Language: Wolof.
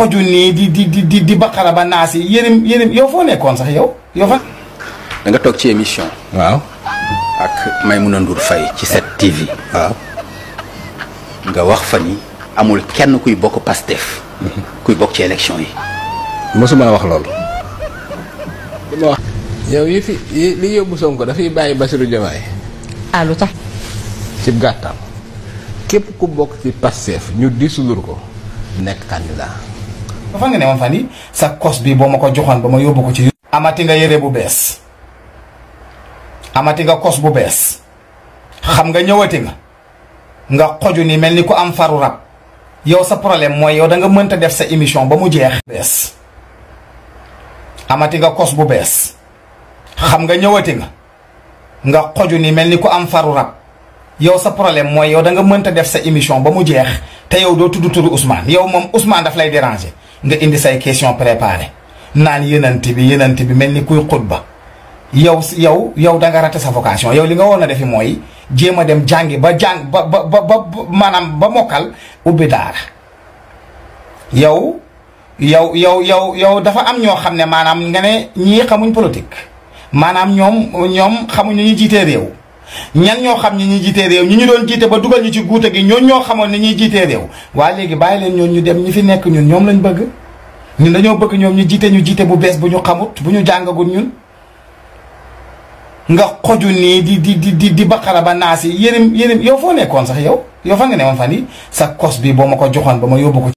xoju nii di baqara ba naas yi yërim yow foo nekkoon sax yow fa. da nga toog ci émission. waaw. ak Maimouna Ndour Faye ci 7TV. waaw. nga wax fa ni amul kenn kuy bokk Pastef. kuy bokk ci élection yi. mosuma wax loolu. li ma wax. yow li yóbbu Sonko dafay bàyyi Bassirou Diomaye. lu tax. ci gàttal képp ku bokk ci Pastef ñu dissoudre ko nekk candidat. dafa nga ne ma fan yi sa kos bi boo ma ko joxoon ba ma yóbbu ko ci. amati nga yére bu bees amati nga kos bu bees xam nga ñëwati nga xoju ni mel ni ku am faru rab yow sa problème mooy yow da nga mënta def sa émission ba mu jeex. bees amati nga kos bu bees xam nga ñëwati nga xoju ni mel ni ku am faru rab yow sa problème mooy yow da nga mënta def sa émission ba mu jeex te yow doo tudd turu Ousmane yow moom Ousmane daf lay déranger nga indi say question préparée naan yenanti bi mel ni kuy xutba yow da nga raté sa vocation yow li nga woon a defi mooy jéem a dem jàngi ba maanaam ba mokkal ubbi daara yow dafa am ñoo xam ne maanaam nga ne ñii xamuñ politique maanaam ñoom xamuñ ni ñuy jiitee réew ñan ñoo xam ni ñuy jiitee réew ñi ñu doon jiite ba dugal ñu ci guute gi ñoo xamoon ni ñuy jiitee réew waa léegi bàyyi leen ñoon ñu dem ñi fi nekk ñun ñoom lañ bëgg ñun dañoo bëgg ñoom ñu jiite bu bees bu ñu xamut bu ñu jàngagul ñun nga xoju nii di baqara ba naas yi yërim yow foo nekkoon sax yow fa nga ne woon fan yi sa kos bi boo ma ko joxoon ba ma yóbbu ko